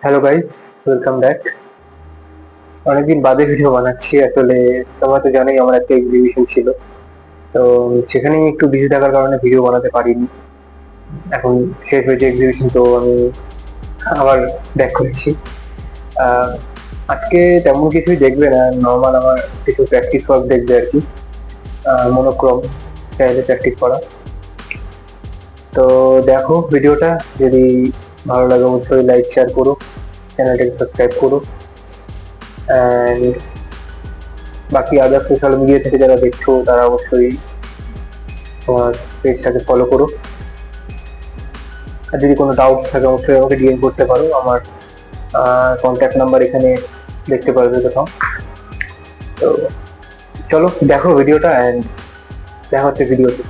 Hello guys, welcome back. অনেকদিন বাদে video বানাচ্ছি। আসলে তোমরা তো জানোই আমার একটা এক্সিবিশন ছিল, তো সেখানেই একটু বিজি থাকার কারণে ভিডিও বানাতে পারিনি। এখন শেষ হয়েছে এক্সিবিশন, তো আমি আবার ব্যাক করছি। আহ, আজকে তেমন কিছুই দেখবে না, নর্মাল আমার কিছু প্র্যাকটিস ওয়ার্ক দেখবে আর কি। মনোক্রম স্টাইলে প্র্যাকটিস করা। তো দেখো ভিডিওটা, যদি ভালো লাগে অবশ্যই লাইক শেয়ার করো, চ্যানেলটাকে সাবস্ক্রাইব করো, অ্যান্ড বাকি আদার সোশ্যাল মিডিয়া থেকে যারা দেখছো তারা অবশ্যই তোমার পেজটাকে ফলো করো। আর যদি কোনো ডাউটস থাকে অবশ্যই আমাকে ডিএম করতে পারো। আমার কন্ট্যাক্ট নাম্বার এখানে দেখতে পারবে কোথাও। তো চলো দেখো ভিডিওটা, অ্যান্ড দেখা হচ্ছে ভিডিওতে।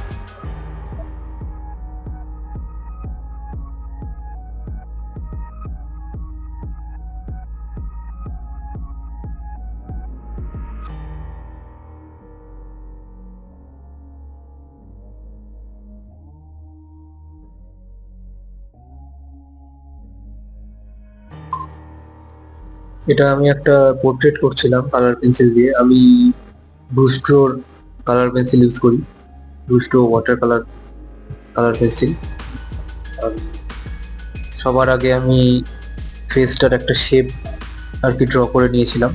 এটা আমি একটা পোর্ট্রেট করছিলাম কালার পেন্সিল দিয়ে। আমি ব্রুস্টোর কালার পেন্সিল ইউজ করি, ব্রুস্টো ওয়াটার কালার কালার পেন্সিল। সবার আগে আমি ফেসটার একটা শেপ আর কি ড্র করে নিয়েছিলাম।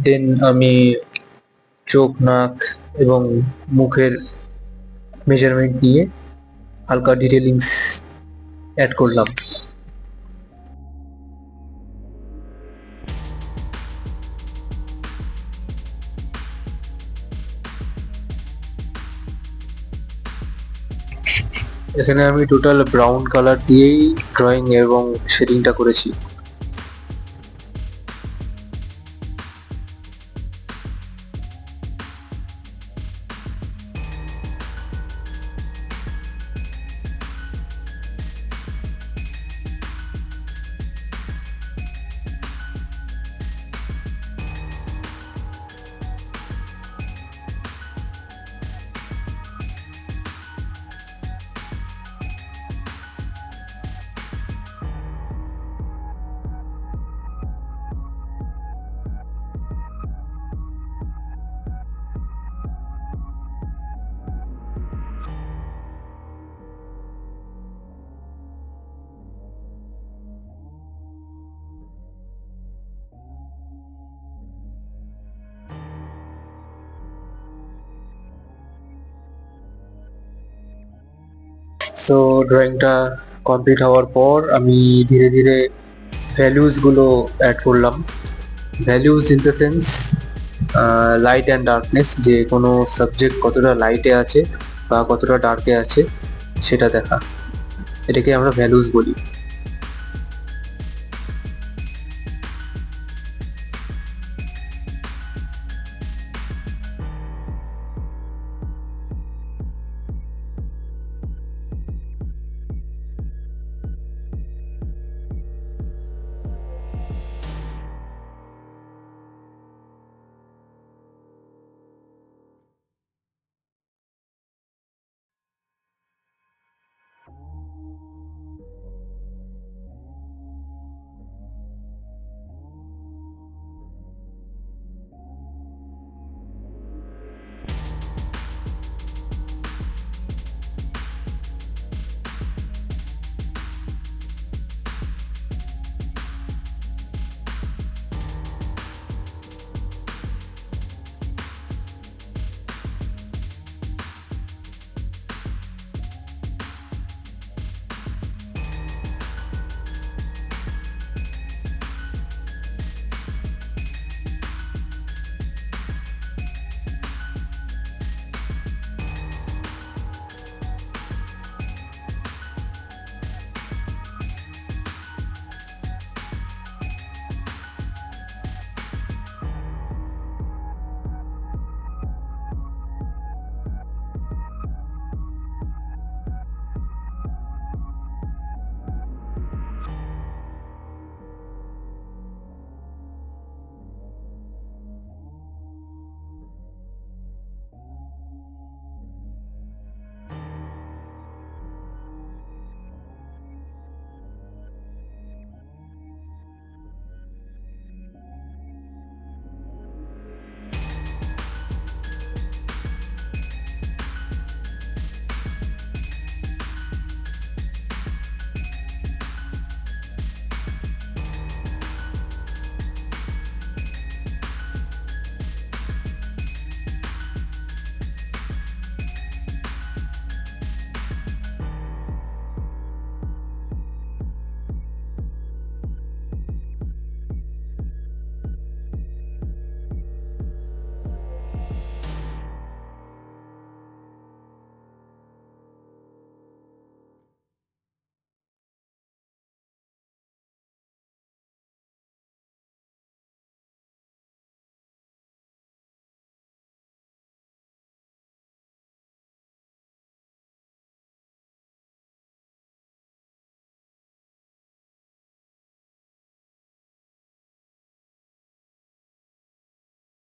দেন আমি চোখ, নাক এবং মুখের মেজারমেন্ট নিয়ে হালকা ডিটেলিংস অ্যাড করলাম। এখানে আমি টোটাল ব্রাউন কালার দিয়েই ড্রয়িং এবং শেডিংটা করেছি। সো ড্রয়িংটা কমপ্লিট হওয়ার পর আমি ধীরে ধীরে ভ্যালুসগুলো অ্যাড করলাম। Values in the sense light and darkness, যে কোনো সাবজেক্ট কতটা লাইটে আছে বা কতটা ডার্কে আছে সেটা দেখা, এটাকে আমরা ভ্যালুস বলি।